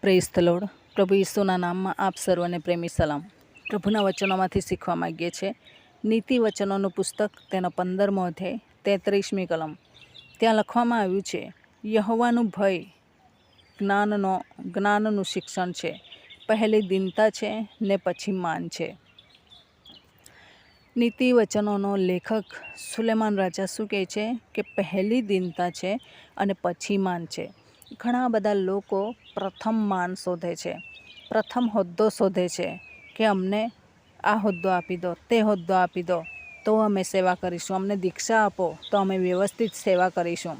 Praise the lord. પ્રભુ ઈસુના નામમાં આપ સર્વને પ્રેમી સલામ. પ્રભુના વચનોમાંથી શીખવા માગીએ છીએ. નીતિ વચનોનું પુસ્તક, તેનો 15મો અધ્યાય, 33મી કલમ. ત્યાં લખવામાં આવ્યું છે, યહોવાનું ભય જ્ઞાનનું શિક્ષણ છે. પહેલી દીનતા છે ને પછી માન છે. નીતિ વચનોનો લેખક સુલેમાન રાજા શું કહે છે કે પહેલી દીનતા છે અને પછી માન છે. ઘણા બધા લોકો પ્રથમ માન શોધે છે, પ્રથમ હોદ્દો શોધે છે કે અમને આ હોદ્દો આપી દો, તે હોદ્દો આપી દો તો અમે સેવા કરીશું, અમને દીક્ષા આપો તો અમે વ્યવસ્થિત સેવા કરીશું.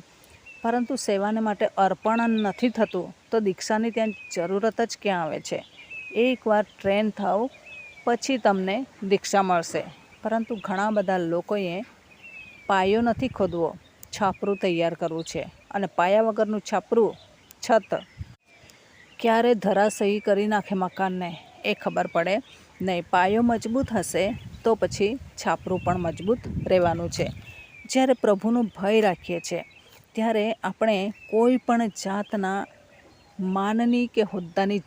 પરંતુ સેવાને માટે અર્પણ નથી થતું તો દીક્ષાની ત્યાં જરૂરત જ ક્યાં આવે છે. એકવાર ટ્રેન થાવ પછી તમને દીક્ષા મળશે. પરંતુ ઘણા બધા લોકોએ પાયો નથી ખોદવો, છાપરું તૈયાર કરવું છે. અને પાયા વગરનું છાપરું, છત, ક્યારે ધરાશયી કરી નાખે મકાનને એ ખબર પડે નહીં. પાયો મજબૂત હશે તો પછી છાપરું પણ મજબૂત રહેવાનું છે. જ્યારે પ્રભુનું ભય રાખીએ છીએ ત્યારે આપણે કોઈ પણ જાતના માનની કે હોદ્દાની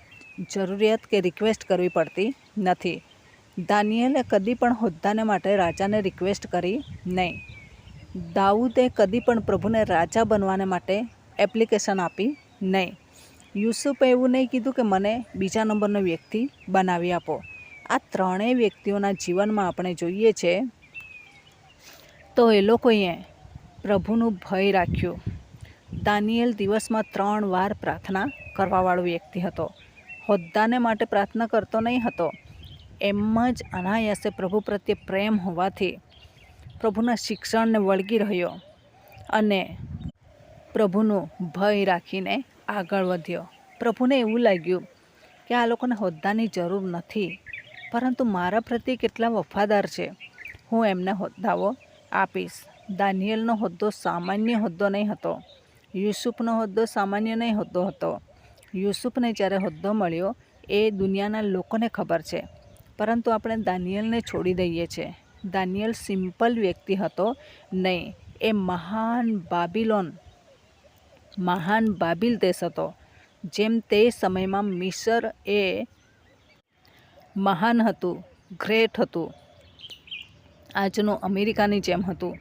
જરૂરિયાત કે રિક્વેસ્ટ કરવી પડતી નથી. દાનિયેલે કદી પણ હોદ્દાને માટે રાજાને રિક્વેસ્ટ કરી નહીં. દાઉદે કદી પણ પ્રભુને રાજા બનવાને માટે એપ્લિકેશન આપી નહીં. યુસુફે એવું નહીં કીધું કે મને બીજા નંબરનો વ્યક્તિ બનાવી આપો. આ ત્રણેય વ્યક્તિઓના જીવનમાં આપણે જોઈએ છે તો એ લોકોએ પ્રભુનું ભય રાખ્યું. દાનિયેલ દિવસમાં 3 વાર પ્રાર્થના કરવાવાળો વ્યક્તિ હતો. હોદ્દાને માટે પ્રાર્થના કરતો નહીં હતો. એમ જ અનાયાસે પ્રભુ પ્રત્યે પ્રેમ હોવાથી પ્રભુના શિક્ષણને વળગી રહ્યો અને પ્રભુનું ભય રાખીને આગળ વધ્યો. પ્રભુને એવું લાગ્યું કે આ લોકોને હોદ્દાની જરૂર નથી, પરંતુ મારા પ્રત્યે કેટલા વફાદાર છે, હું એમને હોદ્દાઓ આપીશ. દાનિયેલનો હોદ્દો સામાન્ય હોદ્દો નહીં હતો. યુસુફનો હોદ્દો સામાન્ય નહીં હોદ્દો હતો. યુસુફને જ્યારે હોદ્દો મળ્યો એ દુનિયાના લોકોને ખબર છે, પરંતુ આપણે દાનિયેલને છોડી દઈએ છીએ. દાનિયેલ સિમ્પલ વ્યક્તિ હતો નહીં. એ મહાન બાબિલ દેશ હતો. જેમ તે સમયમાં મિસર એ મહાન હતું, ગ્રેટ હતું, આજનું અમેરિકાની જેમ હતું.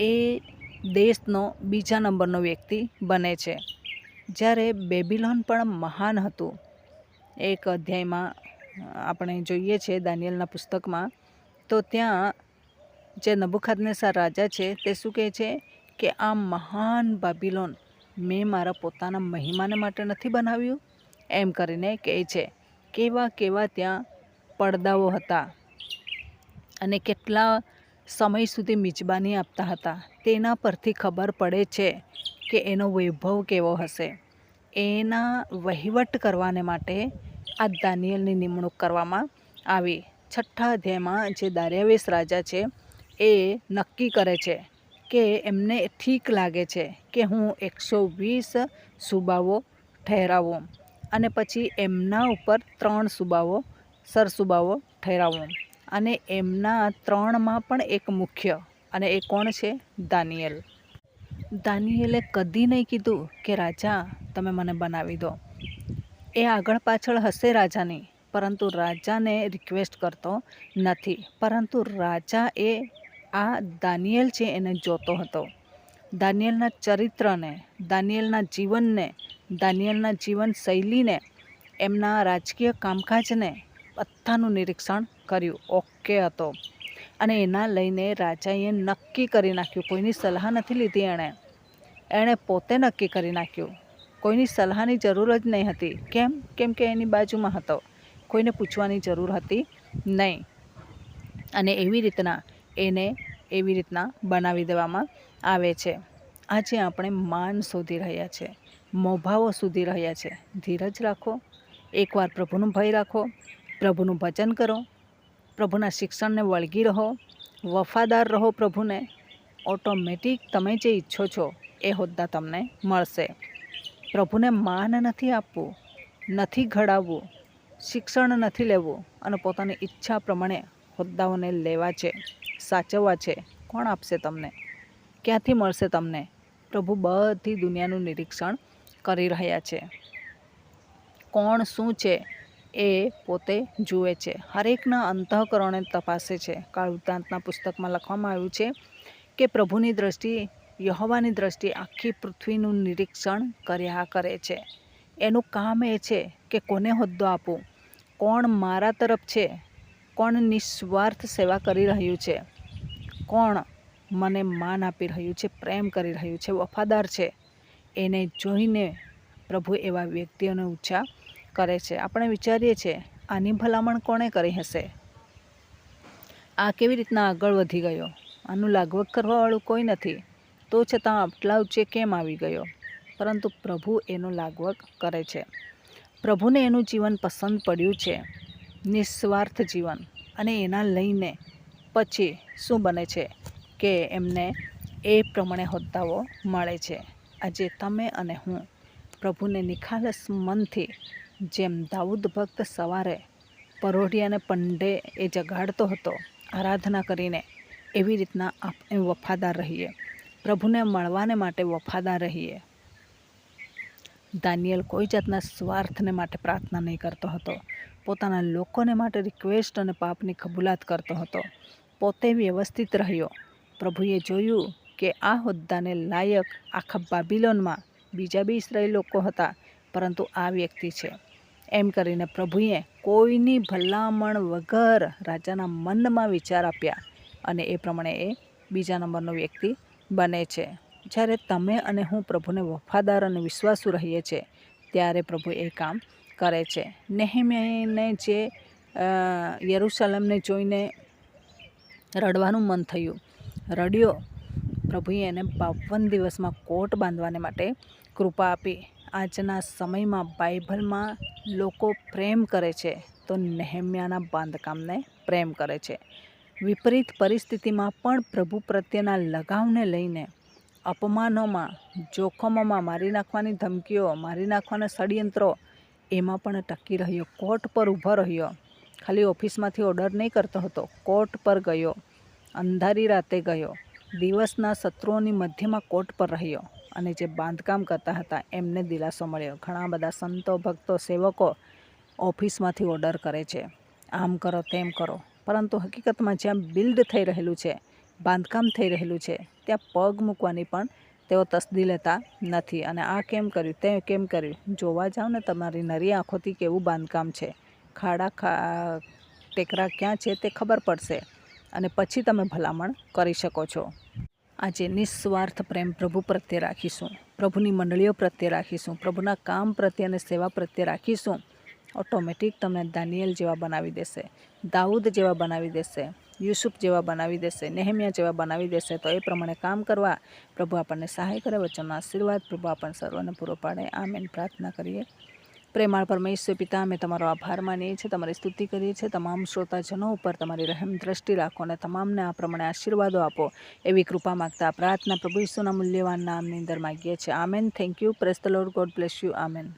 એ દેશનો બીજા નંબરનો વ્યક્તિ બને છે. જ્યારે બેબીલોન પણ મહાન હતું. એક અધ્યાયમાં આપણે જોઈએ છીએ દાનિયેલના પુસ્તકમાં, તો ત્યાં જે નબુખાદનેસર રાજા છે તે શું કહે છે કે આ મહાન બાબિલોન મેં મારા પોતાના મહિમાને માટે નથી બનાવ્યું, એમ કરીને કહે છે. કેવા કેવા ત્યાં પડદાઓ હતા અને કેટલા સમય સુધી મિજબાની આપતા હતા. તેના પરથી ખબર પડે છે કે એનો વૈભવ કેવો હશે. એના વહીવટ કરવાને માટે આ દાનિયેલની નિમણૂક કરવામાં આવી. 6થા અધ્યાયમાં જે દાર્યાવેશ રાજા છે એ નક્કી કરે છે કે એમને ઠીક લાગે છે કે હું 120 સુબાઓ ઠહેરાવું અને પછી એમના ઉપર 3 સરસુબાઓ ઠહેરાવું. અને એમના 3માં પણ એક મુખ્ય, અને એ કોણ છે? દાનિયેલ. દાનિયેલે કદી નહીં કીધું કે રાજા તમે મને બનાવી દો. એ આગળ પાછળ હશે રાજાની, પરંતુ રાજાને રિક્વેસ્ટ કરતો નથી. પરંતુ રાજા એ આ દાનિયેલ છે એને જોતો હતો. દાનિયેલના ચરિત્રને, દાનિયેલના જીવનને, દાનિયેલના જીવન શૈલીને, એમના રાજકીય કામકાજને બધાનું નિરીક્ષણ કર્યું. ઓકે હતો. અને એના લઈને રાજાએ નક્કી કરી નાખ્યું. કોઈની સલાહ નથી લીધી. એણે પોતે નક્કી કરી નાખ્યું. કોઈની સલાહની જરૂર જ નહીં હતી. કેમ કે એની બાજુમાં હતો. કોઈને પૂછવાની જરૂર હતી નહીં. અને એવી રીતના બનાવી દેવામાં આવે છે. આજે આપણે માન શોધી રહ્યા છે, મોભાવો શોધી રહ્યા છે. ધીરજ રાખો, એકવાર પ્રભુનું ભય રાખો, પ્રભુનું ભજન કરો, પ્રભુના શિક્ષણને વળગી રહો, વફાદાર રહો પ્રભુને. ઓટોમેટિક તમે જે ઈચ્છો છો એ હોદ્દા તમને મળશે. પ્રભુને માન નથી આપવું, નથી ઘડાવવું, શિક્ષણ નથી લેવું અને પોતાની ઈચ્છા પ્રમાણે હોદ્દાઓને લેવા છે, સાચવવા છે. કોણ આપશે તમને? ક્યાંથી મળશે તમને? પ્રભુ બધી દુનિયાનું નિરીક્ષણ કરી રહ્યા છે. કોણ શું છે એ પોતે જુએ છે, હરેકના અંતઃકરણે તપાસે છે. કાળવૃત્તાંતના પુસ્તકમાં લખવામાં આવ્યું છે કે પ્રભુની દ્રષ્ટિ, યહોવાની દ્રષ્ટિ આખી પૃથ્વીનું નિરીક્ષણ કર્યા કરે છે. એનું કામ એ છે કે કોને હોદ્દો આપું, કોણ મારા તરફ છે, કોણ નિસ્વાર્થ સેવા કરી રહ્યું છે, કોણ મને માન આપી રહ્યું છે, પ્રેમ કરી રહ્યું છે, વફાદાર છે. એને જોઈને પ્રભુ એવા વ્યક્તિઓને ઊંચા કરે છે. આપણે વિચારીએ છીએ આની ભલામણ કોણે કરી હશે, આ કેવી રીતના આગળ વધી ગયો, આનું લાગવગ કરવાવાળું કોઈ નથી, તો છતાં આટલા ઊંચે કેમ આવી ગયો. પરંતુ પ્રભુ એનો લાગવગ કરે છે. પ્રભુને એનું જીવન પસંદ પડ્યું છે, નિસ્વાર્થ જીવન, અને એના લઈને પછી શું બને છે કે એમને એ પ્રમાણે હોદ્દાઓ મળે છે. આજે તમે અને હું પ્રભુને નિખાલસ મનથી, જેમ દાઉદ ભક્ત સવારે પરોઢિયાને પંડે એ જગાડતો હતો આરાધના કરીને, એવી રીતના આપણે વફાદાર રહીએ, પ્રભુને મળવાને માટે વફાદાર રહીએ. દાનિયેલ કોઈ જાતના સ્વાર્થને માટે પ્રાર્થના નહીં કરતો હતો, પોતાના લોકોને માટે રિક્વેસ્ટ અને પાપની કબૂલાત કરતો હતો. પોતે વ્યવસ્થિત રહ્યો. પ્રભુએ જોયું કે આ હોદ્દાને લાયક આખા બાબિલોનમાં બીજા બી ઇસરાયેલી લોકો હતા, પરંતુ આ વ્યક્તિ છે. એમ કરીને પ્રભુએ કોઈની ભલામણ વગર રાજાના મનમાં વિચાર આપ્યા, અને એ પ્રમાણે એ બીજા નંબરનો વ્યક્તિ બને છે. જ્યારે તમે અને હું પ્રભુને વફાદાર અને વિશ્વાસુ રહીએ છીએ, ત્યારે પ્રભુ એ કામ કરે છે. નેહેમ્યાને જે યરૂશલેમને જોઈને રડવાનું મન થયું, રડ્યો. પ્રભુએ એને 52 દિવસમાં કોટ બાંધવાને માટે કૃપા આપી. આજના સમયમાં બાઇબલમાં લોકો પ્રેમ કરે છે તો નેહેમ્યાના બાંધકામને પ્રેમ કરે છે. વિપરીત પરિસ્થિતિમાં પણ પ્રભુ પ્રત્યેના લગાવને લઈને, અપમાનોમાં, જોખમોમાં, મારી નાખવાની ધમકીઓ, મારી નાખવાના ષડયંત્રો, એમાં પણ ટકી રહ્યો, કોર્ટ પર ઊભો રહ્યો. ખાલી ઓફિસમાંથી ઓર્ડર નહીં કરતો હતો, કોર્ટ પર ગયો, અંધારી રાતે ગયો, દિવસના શત્રુઓની મધ્યમાં કોર્ટ પર રહ્યો, અને જે બાંધકામ કરતા હતા એમને દિલાસો મળ્યો. ઘણા બધા સંતો, ભક્તો, સેવકો ઓફિસમાંથી ઓર્ડર કરે છે, આમ કરો તેમ કરો, પરંતુ હકીકતમાં જ્યાં બિલ્ડ થઈ રહેલું છે, બાંધકામ થઈ રહેલું છે, ત્યાં પગ મૂકવાની પણ તેઓ તસદી લેતા નથી. અને આ કેમ કર્યું, તે કેમ કર્યું, જોવા જાઓ ને તમારી નરી આંખોથી કેવું બાંધકામ છે, ખાડા ટેકરા ક્યાં છે તે ખબર પડશે, અને પછી તમે ભલામણ કરી શકો છો. આજે નિસ્વાર્થ પ્રેમ પ્રભુ પ્રત્યે રાખીશું, પ્રભુની મંડળીઓ પ્રત્યે રાખીશું, પ્રભુના કામ પ્રત્યે અને સેવા પ્રત્યે રાખીશું, ઓટોમેટિક તમને દાનિયેલ જેવા બનાવી દેશે, દાઉદ જેવા બનાવી દેશે, યુસુફ જેવા બનાવી દેશે, નેહેમ્યા જેવા બનાવી દેશે. તો એ પ્રમાણે કામ કરવા પ્રભુ આપણને સહાય કરે. વચનનો આશીર્વાદ પ્રભુ આપણને સર્વને પૂરો પાડે. આમેન. પ્રાર્થના કરીએ. પ્રેમાળ પરમેશ્વર પિતા, અમે તમારો આભાર માનીએ છીએ, તમારી સ્તુતિ કરીએ છીએ. તમામ શ્રોતાજનો ઉપર તમારી રહેમ દ્રષ્ટિ રાખો અને તમામને આ પ્રમાણે આશીર્વાદો આપો, એવી કૃપા માગતા પ્રાર્થના પ્રભુ ઈસુના મૂલ્યવાન નામની અંદર માગીએ છીએ. Amen. Thank you. Praise the lord. God bless you. Amen.